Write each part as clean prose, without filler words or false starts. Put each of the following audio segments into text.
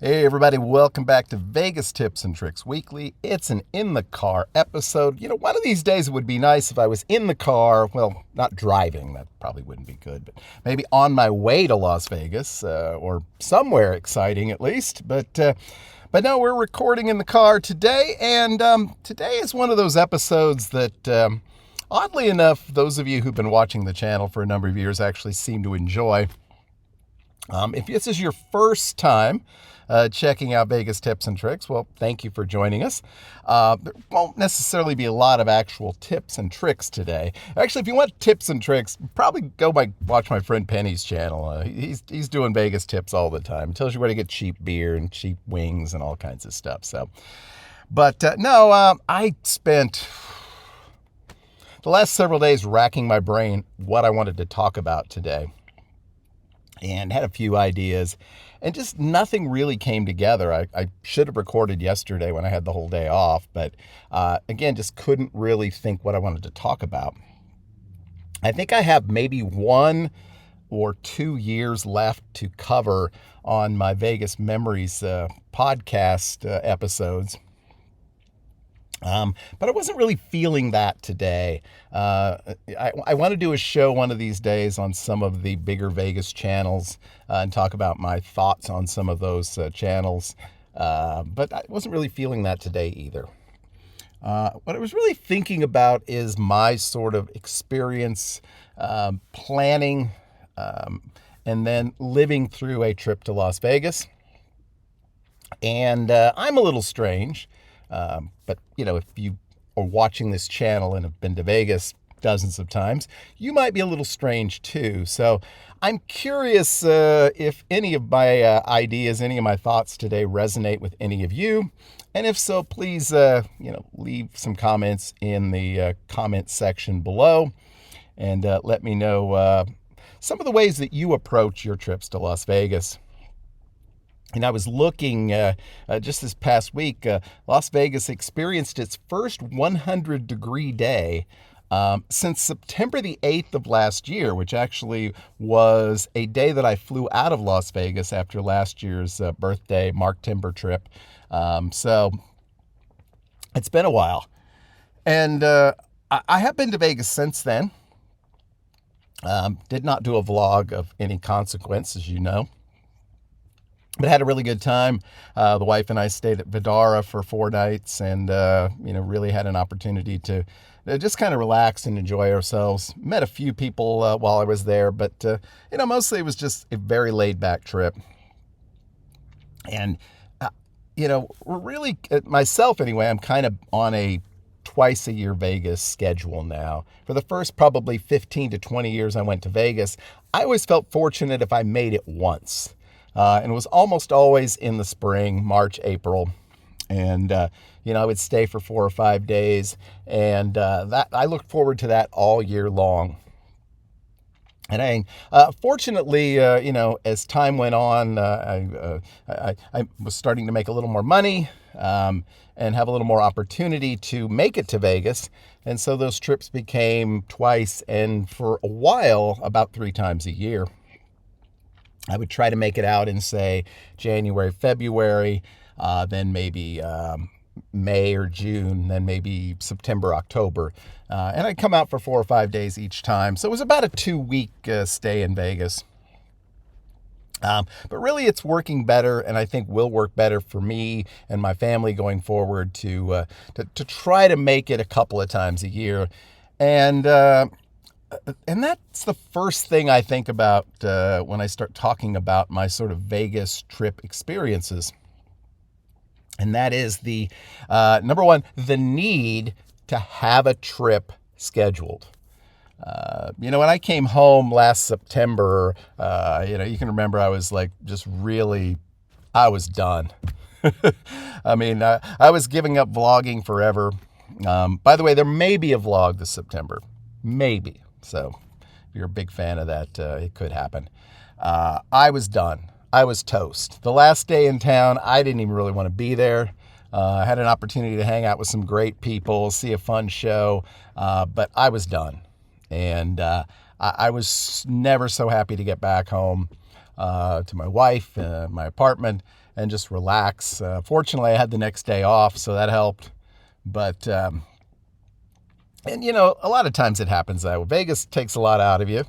Hey everybody, welcome back to Vegas Tips and Tricks Weekly. It's an in the car episode. One of these days it would be nice if I was in the car, well, not driving, that probably wouldn't be good, but maybe on my way to Las Vegas, or somewhere exciting at least. But no, we're recording in the car today, and today is one of those episodes that, oddly enough, those of you who've been watching the channel for a number of years actually seem to enjoy. If this is your first time checking out Vegas Tips and Tricks, well, thank you for joining us. There won't necessarily be a lot of actual tips and tricks today. Actually, if you want tips and tricks, probably watch my friend Penny's channel. He's doing Vegas tips all the time. He tells you where to get cheap beer and cheap wings and all kinds of stuff. I spent the last several days racking my brain what I wanted to talk about today, and had a few ideas, and just nothing really came together. I should have recorded yesterday when I had the whole day off, but again, just couldn't really think what I wanted to talk about. I think I have maybe 1 or 2 years left to cover on my Vegas Memories podcast episodes. But I wasn't really feeling that today. I want to do a show one of these days on some of the bigger Vegas channels and talk about my thoughts on some of those channels. But I wasn't really feeling that today either. What I was really thinking about is my sort of experience planning and then living through a trip to Las Vegas. And I'm a little strange. But if you are watching this channel and have been to Vegas dozens of times, you might be a little strange too. So I'm curious if any of my ideas, any of my thoughts today resonate with any of you. And if so, please, leave some comments in the comment section below and let me know some of the ways that you approach your trips to Las Vegas. And I was looking just this past week, Las Vegas experienced its first 100-degree day since September the 8th of last year, which actually was a day that I flew out of Las Vegas after last year's birthday Mark Timber trip. So it's been a while. And I have been to Vegas since then. Did not do a vlog of any consequence, as you know. But had a really good time. The wife and I stayed at Vidara for 4 nights and, really had an opportunity to just kind of relax and enjoy ourselves. Met a few people while I was there, but, mostly it was just a very laid-back trip. And, we're really, myself anyway, I'm kind of on a twice-a-year Vegas schedule now. For the first probably 15 to 20 years I went to Vegas, I always felt fortunate if I made it once. And it was almost always in the spring, March, April. And, I would stay for 4 or 5 days. And that I looked forward to that all year long. And fortunately, as time went on, I was starting to make a little more money and have a little more opportunity to make it to Vegas. And so those trips became twice, and for a while, about 3 times a year. I would try to make it out in, say, January, February, then maybe May or June, then maybe September, October. And I'd come out for 4 or 5 days each time. So it was about a 2-week stay in Vegas. But really, it's working better, and I think will work better for me and my family going forward to try to make it a couple of times a year. And that's the first thing I think about when I start talking about my sort of Vegas trip experiences. And that is the, number one, the need to have a trip scheduled. When I came home last September, you can remember I was like I was done. I mean, I was giving up vlogging forever. By the way, there may be a vlog this September. Maybe. So if you're a big fan of that, it could happen. I was done. I was toast. The last day in town, I didn't even really want to be there. I had an opportunity to hang out with some great people, see a fun show, but I was done. And I was never so happy to get back home. to my wife, my apartment, and just relax. Fortunately, I had the next day off, so that helped. But and a lot of times it happens that way. Vegas takes a lot out of you,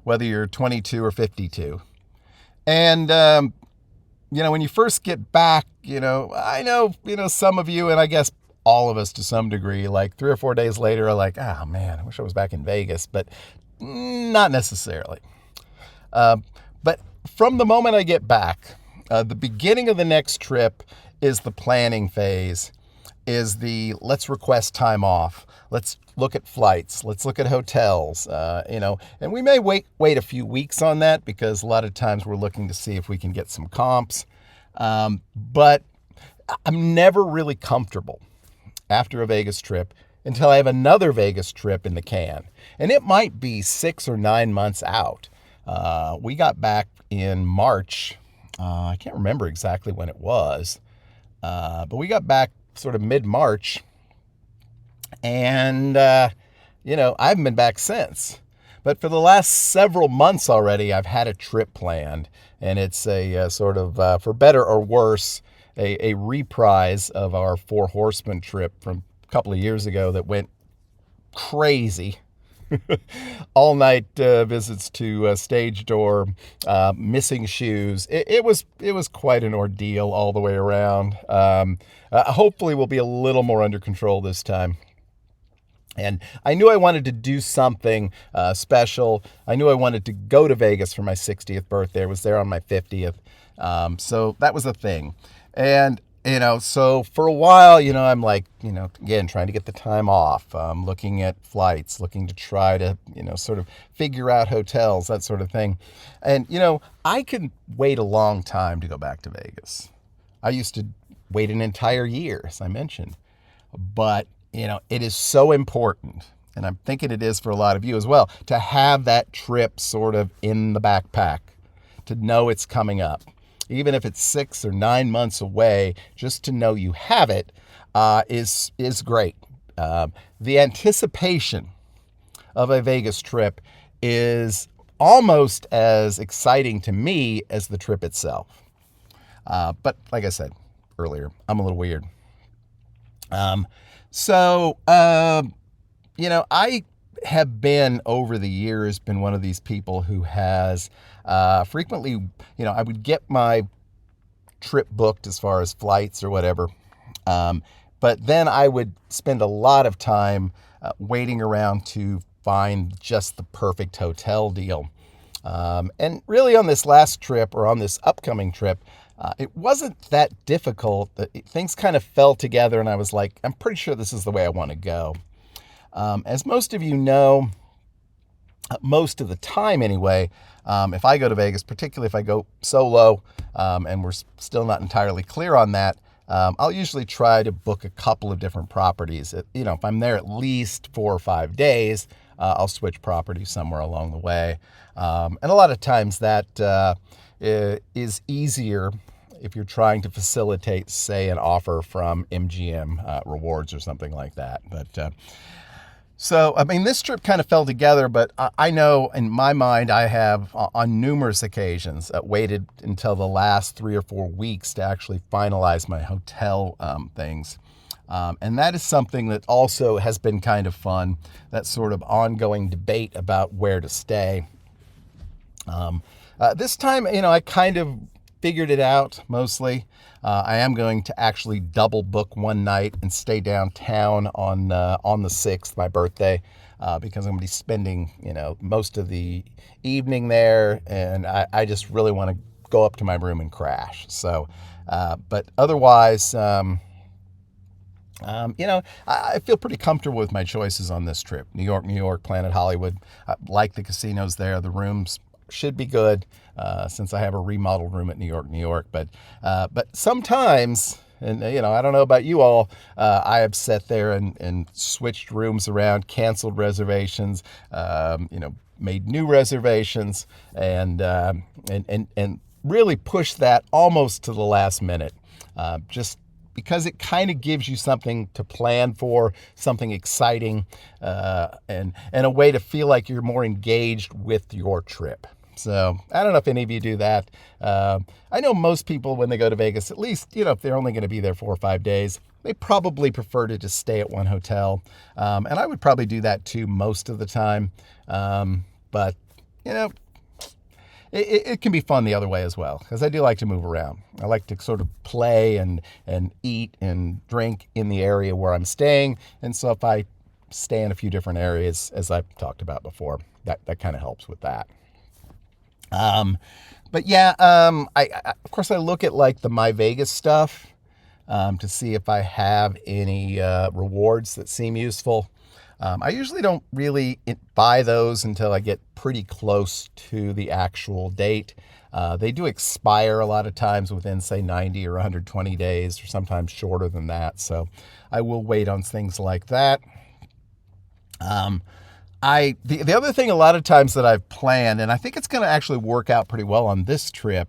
whether you're 22 or 52. And when you first get back, I know, some of you, and I guess all of us to some degree, like 3 or 4 days later are like, oh man, I wish I was back in Vegas, but not necessarily. But from the moment I get back, the beginning of the next trip is the planning phase, is the let's request time off. Let's look at flights. Let's look at hotels, and we may wait a few weeks on that because a lot of times we're looking to see if we can get some comps. But I'm never really comfortable after a Vegas trip until I have another Vegas trip in the can. And it might be 6 or 9 months out. We got back in March. I can't remember exactly when it was, but we got back sort of mid-March. And, I haven't been back since. But for the last several months already, I've had a trip planned. And it's a sort of, for better or worse, a reprise of our Four Horsemen trip from a couple of years ago that went crazy. All night visits to Stage Door, missing shoes. It was quite an ordeal all the way around. Hopefully we'll be a little more under control this time. And I knew I wanted to do something special. I knew I wanted to go to Vegas for my 60th birthday. I was there on my 50th. So that was a thing. And, so for a while, I'm like, again, trying to get the time off, looking at flights, looking to try to, sort of figure out hotels, that sort of thing. And, I could wait a long time to go back to Vegas. I used to wait an entire year, as I mentioned. But it is so important, and I'm thinking it is for a lot of you as well, to have that trip sort of in the backpack, to know it's coming up. Even if it's 6 or 9 months away, just to know you have it is great. The anticipation of a Vegas trip is almost as exciting to me as the trip itself. But like I said earlier, I'm a little weird. I have been over the years been one of these people who has frequently, I would get my trip booked as far as flights or whatever. But then I would spend a lot of time waiting around to find just the perfect hotel deal. And really on this last trip or on this upcoming trip, it wasn't that difficult. Things kind of fell together and I was like, I'm pretty sure this is the way I want to go. As most of you know, most of the time anyway, if I go to Vegas, particularly if I go solo, and we're still not entirely clear on that, I'll usually try to book a couple of different properties. If I'm there at least 4 or 5 days, I'll switch properties somewhere along the way. And a lot of times that is easier if you're trying to facilitate, say, an offer from MGM Rewards or something like that. But this trip kind of fell together, but I know in my mind I have on numerous occasions waited until the last 3 or 4 weeks to actually finalize my hotel things. And that is something that also has been kind of fun, that sort of ongoing debate about where to stay. This time, I kind of figured it out mostly. I am going to actually double book one night and stay downtown on the 6th, my birthday, because I'm going to be spending, most of the evening there, and I just really want to go up to my room and crash. So, but otherwise, I feel pretty comfortable with my choices on this trip. New York, Planet Hollywood. I like the casinos there. The rooms should be good, since I have a remodeled room at New York. But sometimes, and I don't know about you all, I have sat there and switched rooms around, canceled reservations, made new reservations, and really pushed that almost to the last minute, just because it kind of gives you something to plan for, something exciting, and a way to feel like you're more engaged with your trip. So I don't know if any of you do that. I know most people, when they go to Vegas, at least, if they're only going to be there 4 or 5 days, they probably prefer to just stay at one hotel. And I would probably do that too most of the time. But, you know, it can be fun the other way as well, because I do like to move around. I like to sort of play and eat and drink in the area where I'm staying. And so if I stay in a few different areas, as I've talked about before, that kind of helps with that. But yeah, I of course I look at like the My Vegas stuff to see if I have any rewards that seem useful. I usually don't really buy those until I get pretty close to the actual date. They do expire a lot of times within, say, 90 or 120 days, or sometimes shorter than that. So I will wait on things like that. The other thing a lot of times that I've planned, and I think it's going to actually work out pretty well on this trip,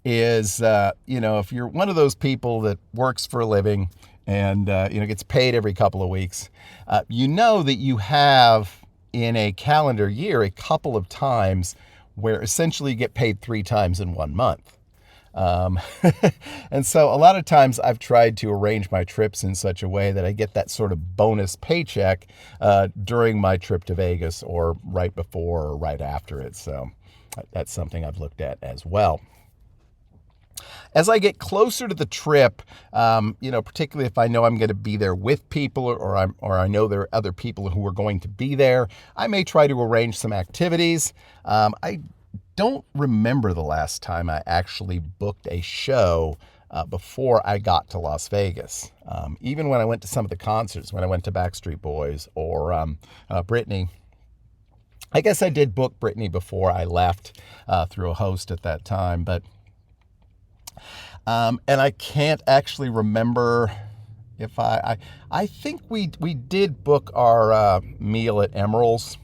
is, if you're one of those people that works for a living and, gets paid every couple of weeks, that you have in a calendar year a couple of times where essentially you get paid 3 times in 1 month. And so a lot of times I've tried to arrange my trips in such a way that I get that sort of bonus paycheck during my trip to Vegas, or right before or right after it. So that's something I've looked at as well. As I get closer to the trip, particularly if I know I'm going to be there with people, or I know there are other people who are going to be there, I may try to arrange some activities. I don't remember the last time I actually booked a show before I got to Las Vegas. Even when I went to some of the concerts, when I went to Backstreet Boys or Britney, I guess I did book Britney before I left through a host at that time, but and I can't actually remember if I think we did book our meal at Emeril's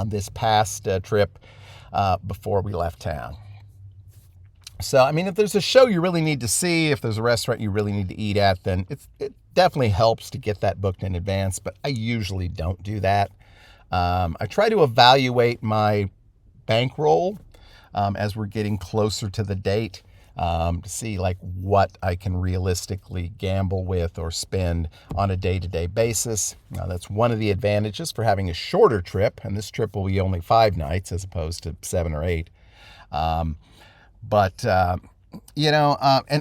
this past trip before we left town. So, I mean, if there's a show you really need to see, if there's a restaurant you really need to eat at, then it definitely helps to get that booked in advance, but I usually don't do that. I try to evaluate my bankroll as we're getting closer to the date, to see like what I can realistically gamble with or spend on a day-to-day basis. Now, that's one of the advantages for having a shorter trip, and this trip will be only 5 nights as opposed to 7 or 8. And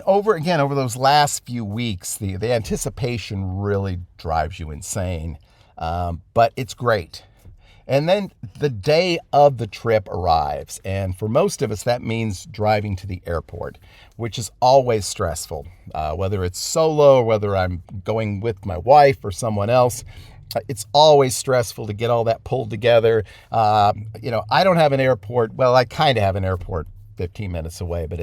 over those last few weeks, the anticipation really drives you insane, but it's great. And then the day of the trip arrives, and for most of us, that means driving to the airport, which is always stressful. Whether it's solo or whether I'm going with my wife or someone else, it's always stressful to get all that pulled together. I don't have an airport. Well, I kind of have an airport 15 minutes away, but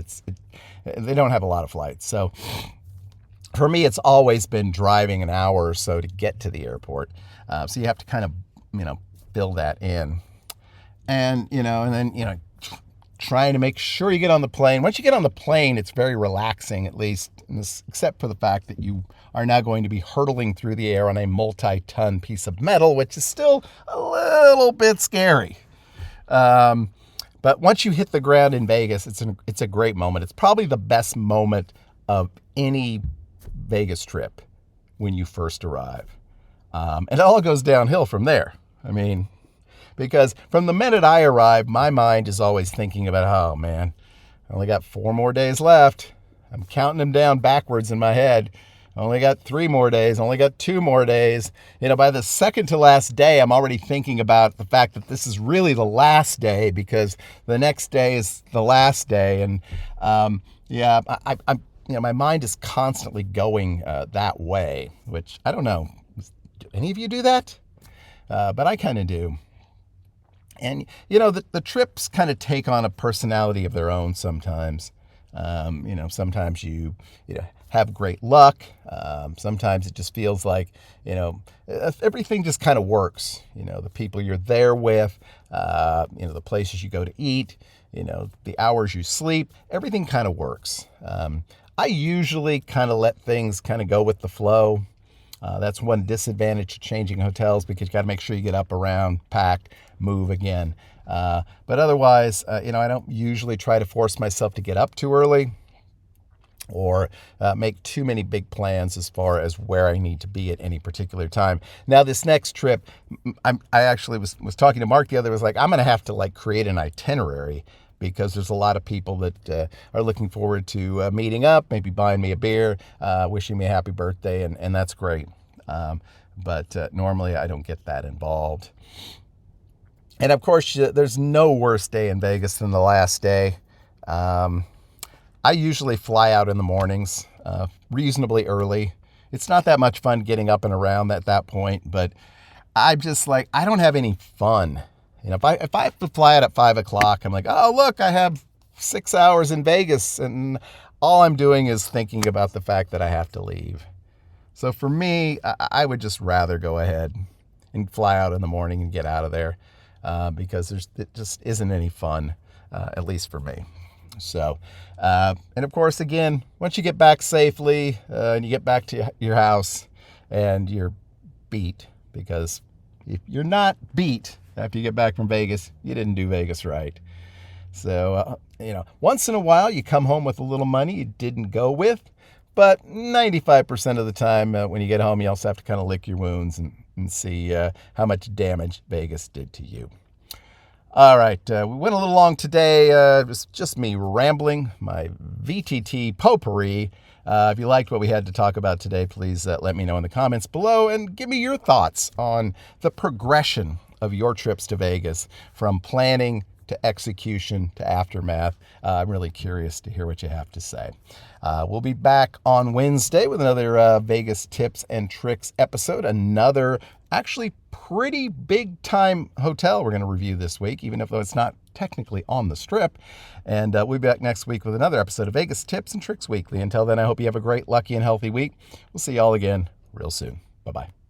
they don't have a lot of flights. So for me, it's always been driving an hour or so to get to the airport. So you have to kind of, build that in, and then trying to make sure you get on the plane. Once you get on the plane, it's very relaxing, at least, except for the fact that you are now going to be hurtling through the air on a multi-ton piece of metal, which is still a little bit scary. But once you hit the ground in Vegas, it's a great moment. It's probably the best moment of any Vegas trip when you first arrive. And it all goes downhill from there. I mean, because from the minute I arrive, my mind is always thinking about, oh man, I only got 4 more days left. I'm counting them down backwards in my head. I only got 3 more days. I only got 2 more days. By the second to last day, I'm already thinking about the fact that this is really the last day, because the next day is the last day. And my mind is constantly going that way, which I don't know. Do any of you do that? But I kind of do. And, the trips kind of take on a personality of their own sometimes. Sometimes you have great luck. Sometimes it just feels like, everything just kind of works. The people you're there with, the places you go to eat, the hours you sleep, everything kind of works. I usually kind of let things kind of go with the flow. That's one disadvantage of changing hotels, because you got to make sure you get up, around, pack, move again. But otherwise, I don't usually try to force myself to get up too early or make too many big plans as far as where I need to be at any particular time. Now, this next trip, I actually was talking to Mark the other day, was like, I'm going to have to like create an itinerary because there's a lot of people that are looking forward to meeting up, maybe buying me a beer, wishing me a happy birthday, and that's great. But normally I don't get that involved. And of course, there's no worse day in Vegas than the last day. I usually fly out in the mornings, reasonably early. It's not that much fun getting up and around at that point, but I'm just like, I don't have any fun. If I have to fly out at 5 o'clock, I'm like, oh, look, I have 6 hours in Vegas, and all I'm doing is thinking about the fact that I have to leave. So for me, I would just rather go ahead and fly out in the morning and get out of there because it just isn't any fun, at least for me. So, and of course, again, once you get back safely and you get back to your house and you're beat, because if you're not beat after you get back from Vegas, you didn't do Vegas right. So, once in a while you come home with a little money you didn't go with, but 95% of the time when you get home, you also have to kind of lick your wounds and see how much damage Vegas did to you. All right, we went a little long today. It was just me rambling, my VTT potpourri. If you liked what we had to talk about today, please let me know in the comments below and give me your thoughts on the progression of your trips to Vegas, from planning to execution to aftermath. I'm really curious to hear what you have to say. We'll be back on Wednesday with another Vegas tips and tricks episode, another actually pretty big time hotel we're going to review this week, even though it's not technically on the Strip. And we'll be back next week with another episode of Vegas Tips and Tricks Weekly. Until then, I hope you have a great, lucky, and healthy week. We'll see y'all again real soon. Bye-bye.